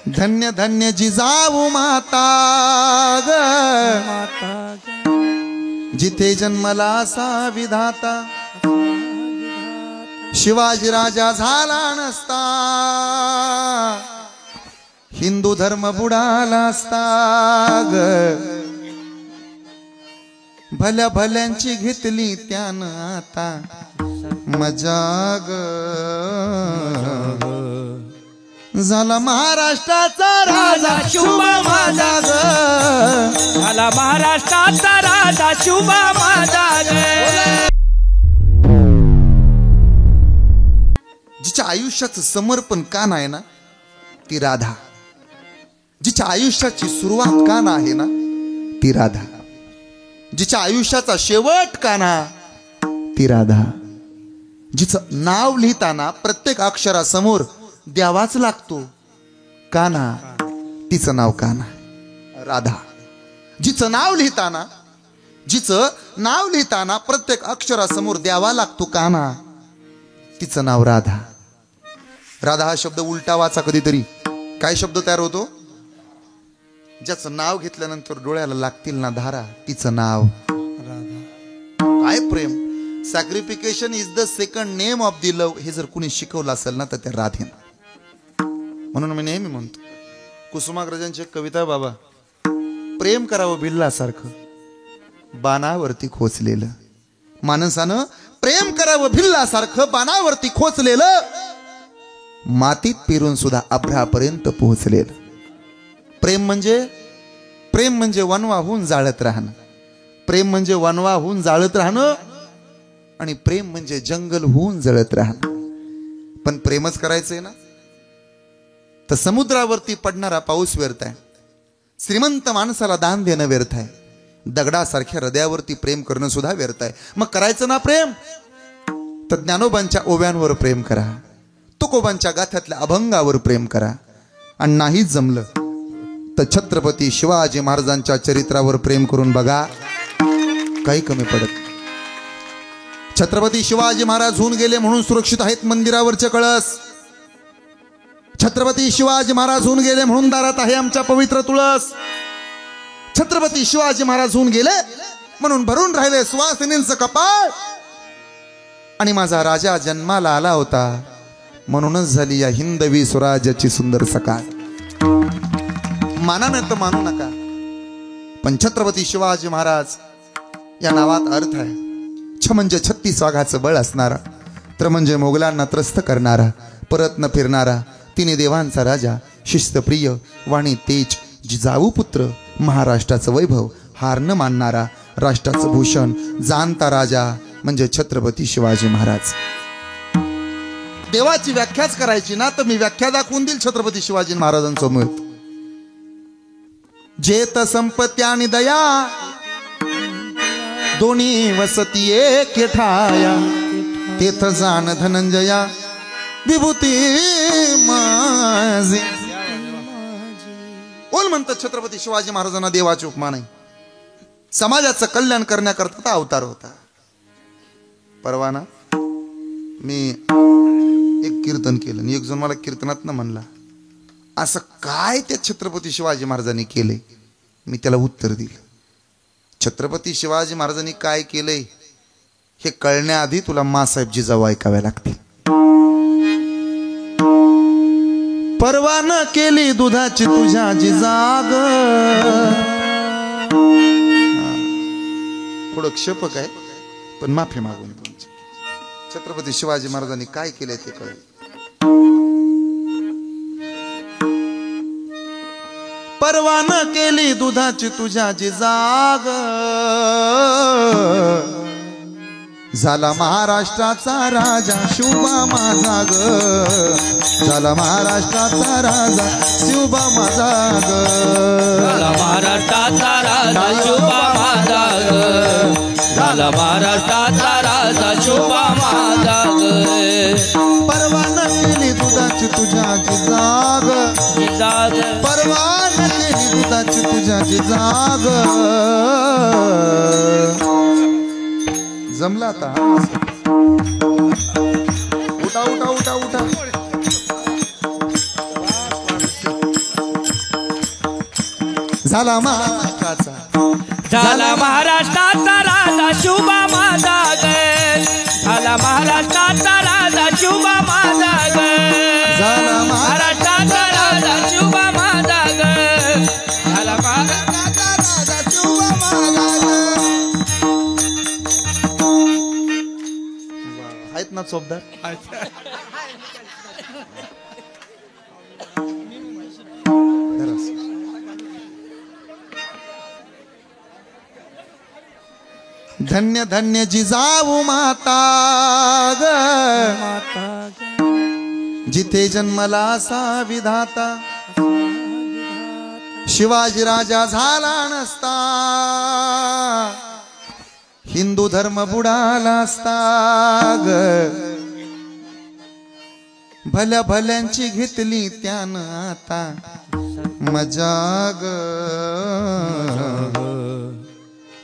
धन्य धन्य जिजाऊ माता ग, जिथे जन्मला असा विधाता, शिवाजी राजा झाला नसता, हिंदू धर्म बुडाला असता ग, भल्या भल्यांची घेतली त्यानं आता मजा ग, झाला महाराष्ट्राचा राजा शुभ माझा ग, झाला महाराष्ट्राचा राजा शुभ माझा ग. जिच्या आयुष्याचं समर्पण का नाही ना ती राधा, जिच्या आयुष्याची सुरुवात का ना आहे ना ती राधा, जिच्या आयुष्याचा शेवट का ना ती राधा, जिचं नाव लिहिताना प्रत्येक अक्षरासमोर द्यावाच लागतो काना, तिचं नाव काना राधा. जिचं नाव लिहिताना प्रत्येक अक्षरासमोर द्यावा लागतो काना, तिचं नाव राधा. राधा हा शब्द उलटा वाचा कधीतरी, काय शब्द तयार होतो? ज्याचं नाव घेतल्यानंतर डोळ्याला लागतील ना धारा, तिचं नाव राधा. काय प्रेम, sacrification is the second name of the love, हे जर कुणी शिकवलं असेल ना तर त्या राधेनं. म्हणून मी नेहमी म्हणतो, कुसुमाग्रजांची एक कविता आहे बाबा, प्रेम करावं भिल्लासारखं बाणावरती खोचलेलं, माणसानं प्रेम करावं भिल्लासारखं बाणावरती खोचलेलं, मातीत पेरून सुद्धा अभ्रापर्यंत पोहोचलेलं. प्रेम म्हणजे वनवाहून जाळत राहणं, प्रेम म्हणजे वनवाहून जाळत राहणं, आणि प्रेम म्हणजे जंगल होऊन जळत राहणं. पण प्रेमच करायचंय ना तर समुद्रावरती पडणारा पाऊस व्यर्थ आहे, श्रीमंत माणसाला दान देणं व्यर्थ आहे, दगडासारख्या हृदयावरती प्रेम करणं सुद्धा व्यर्थ आहे. मग करायचं ना प्रेम तर ज्ञानोबांच्या ओव्यांवर प्रेम करा, तुकोबांच्या गाथ्यातल्या अभंगावर प्रेम करा, आणि नाहीच जमलं तर छत्रपती शिवाजी महाराजांच्या चरित्रावर प्रेम करून बघा, काही कमी पडत. छत्रपती शिवाजी महाराज होऊन गेले म्हणून सुरक्षित आहेत मंदिरावरचे कळस, छत्रपती शिवाजी महाराज होऊन गेले म्हणून दारात आहे आमच्या पवित्र तुळस, छत्रपती शिवाजी महाराज होऊन गेले म्हणून भरून राहिले सुवासिनींचं कपाळ, आणि माझा राजा जन्माला आला होता म्हणूनच झाली या हिंदवी स्वराज्याची सुंदर सकाळ. माना नाही तर मानू नका, पण छत्रपती शिवाजी महाराज या नावात अर्थ आहे. छ म्हणजे 36 वाघाचं बळ असणारा, त्र म्हणजे मोगलांना त्रस्त करणारा, परत न फिरणारा, तिने देवांचा राजा, शिस्तप्रिय, वाणी तेज, जिजाऊ पुत्र, महाराष्ट्राचं वैभव, हार न मानणारा, राष्ट्राचं भूषण, जाणता राजा म्हणजे छत्रपती शिवाजी महाराज. देवाची व्याख्याच करायची ना तर मी व्याख्या दाखवून देईल छत्रपती शिवाजी महाराजांसमोर. जेत संपत्ती आणि दया दोन्ही वसती एक ठाया, तेथ जाण धनंजया विभूती माझी. कोण म्हणतात छत्रपती शिवाजी महाराजांना देवाची उपमा नाही, समाजाचं कल्याण करण्याकरता अवतार होता. परवा ना मी एक कीर्तन केलं आणि एक जण मला कीर्तनात ना म्हणला, असं काय त्या छत्रपती शिवाजी महाराजांनी केले? मी त्याला उत्तर दिलं, छत्रपती शिवाजी महाराजांनी काय केलंय हे कळण्याआधी तुला मासाहेब जिजाऊ ऐकाव्या लागतील. परवा न केली दुधाची तुझ्या जिजाग, थोडं क्षपक आहे पण माफी मागून तुमची. छत्रपती शिवाजी महाराजांनी काय केलंय ते कळेल. परवा न केली दुधाची तुझ्या जिजाग, झाला महाराष्ट्राचा राजा शिवबा माझा ग, झाला महाराष्ट्राचा राजा शिवबा माझा ग, झाला महाराष्ट्राचा राजा शिवबा माझा ग, झाला महाराष्ट्राचा राजा शिवबा माझा ग. परवा न केली दुधाची तुझ्या जिजाग, परवा न केली दुधाची तुझ्या जिजाग. जमला आता, उठा उठा उठा उठा. झाला महाराष्ट्राचा झाला महाराष्ट्राचा राजा शुभा माझा ग झाला महाराष्ट्राचा राजा शुभा माझा ग झाला महाराष्ट्राचा राजा शुभा माझा ग झाला महाराष्ट्राचा राजा शुभा माझा ग. आहेत ना चोपदार धन्य धन्य जिजाऊ माता ग जिथे जन्मला असा विधाता शिवाजी राजा झाला नसता हिंदू धर्म बुडाला असता ग भल्या भल्यांची घेतली त्यानं आता मजा ग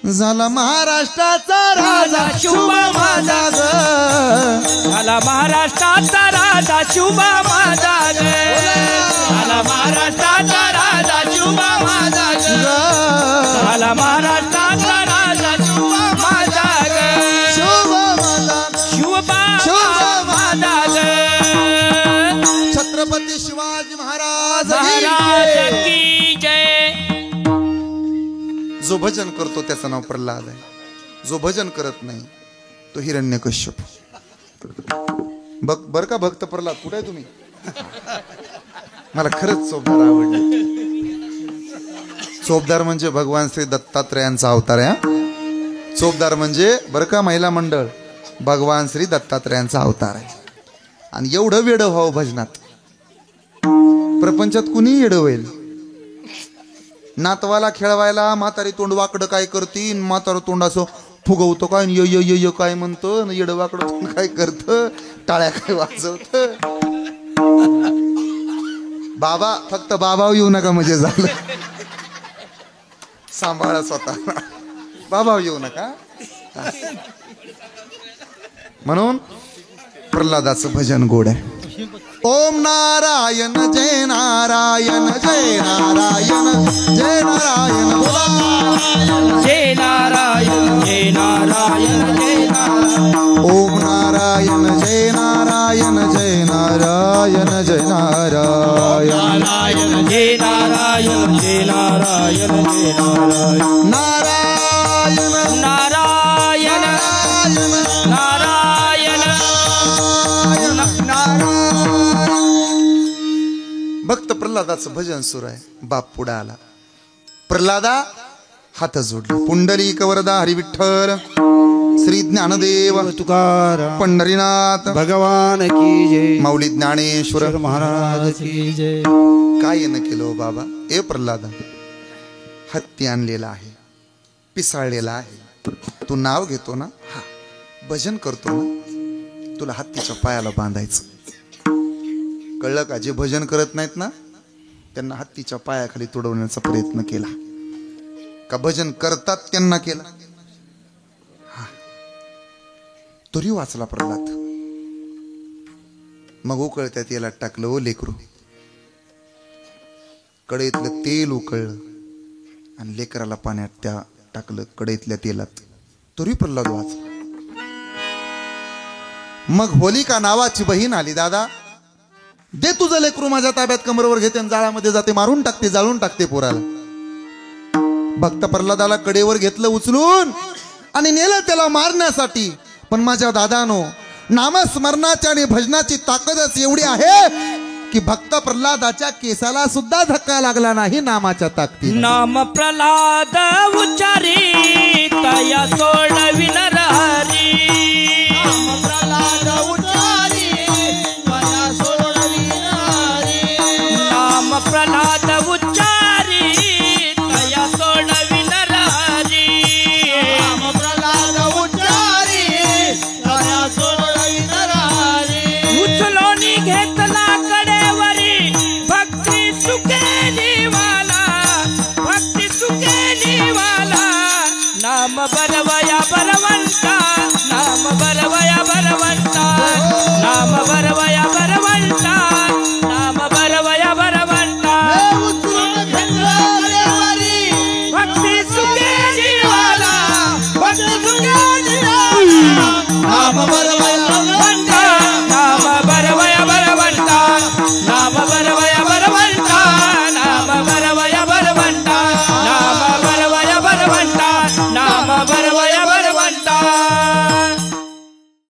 झाला महाराष्ट्राचा राजा शुभा माझा ग झाला महाराष्ट्राचा राजा शुभा माझा ग झाला महाराष्ट्राचा राजा शुभा माझा ग झाला महाराष्ट्राचा राजा शुभा माझा ग शुभा माझा शुभा माझा ग छत्रपती शिवाजी महाराज की जय. जो भजन करतो त्याचं नाव प्रल्हाद आहे जो भजन करत नाही तो हिरण्यकश्यप. बर का भक्त प्रल्हाद कुठे आहे तुम्ही मला खरंच चोपदार आवडले. चोपदार म्हणजे भगवान श्री दत्तात्रयांचा अवतार आहे. चोपदार म्हणजे बर का महिला मंडळ भगवान श्री दत्तात्रयांचा अवतार आहे. आणि एवढं वेड व्हावं भजनात प्रपंचात कुणी येड होईल. नातवाला खेळवायला म्हातारी तोंड वाकडं काय करती म्हातारं तोंड असं फुगवतो काय य य य य काय म्हणतं येड वाकडं तोंड काय करतं टाळ्या काय वाजवत. बाबा फक्त बाबा येऊ नका म्हणजे झालं सांभाळा स्वतः बाबा येऊ नका. म्हणून प्रल्हादाचं भजन गोड आहे. ओम नारायण जय नारायण जय नारायण जय नारायण जय नारायण जय नारायण जय नारायण. ओम नारायण जय नारायण जय नारायण जय नारायण जय नारायण जय नारायण जय नारायण नारायण नारायण नारायण भक्त प्रल्हादाचं भजन सुरू आहे. बाप पुढे आला. प्रल्हादा हात जोडले. पुंडलिक वरदा हरिविठ्ठल श्री ज्ञानदेव तुकाराम पंढरीनाथ भगवान की जय माऊली ज्ञानेश्वर महाराज की जय. काय न केलं बाबा. ए प्रल्हादा हत्ती आणलेला आहे पिसाळलेला आहे तू नाव घेतो ना हा भजन करतो ना तुला हत्तीच्या पायाला बांधायचं. कळलं का. जे भजन करत नाहीत ना त्यांना हत्तीच्या पायाखाली तुडवण्याचा प्रयत्न केला का भजन करतात त्यांना केला. हा तरी वाचला प्रल्हाद. मग उकळत्या तेलात टाकलं ओ लेकरू. कढईतलं तेल उकळलं आणि लेकराला पाण्यात त्या टाकलं कढईतल्या तेलात. तरी प्रल्हाद वाचला. मग होलिका नावाची बहीण आली. दादा दे तुझं लेकरू माझ्या ताब्यात कमरवर घेते आणि जाळामध्ये जाते मारून टाकते जाळून टाकते पोराला. भक्त प्रल्हादाला कडेवर घेतलं उचलून आणि नेलं त्याला मारण्यासाठी. पण माझ्या दादानो नामस्मरणाची आणि भजनाची ताकदच एवढी आहे की भक्त प्रल्हादाच्या केसाला सुद्धा धक्का लागला नाही नामाच्या ताकदीने. नाम प्रल्हाद उच्चारी तया सोडविन हरी. नाम प्रल्हाद उच्चारी तया सोडविन हरी. नाम प्रल्हाद उच्चारी तया सोडविन हरी. नाम प्रल्हाद उच्चारी तया सोडविन हरी. उचलोनी घेतला कडेवरी भक्ती सुखे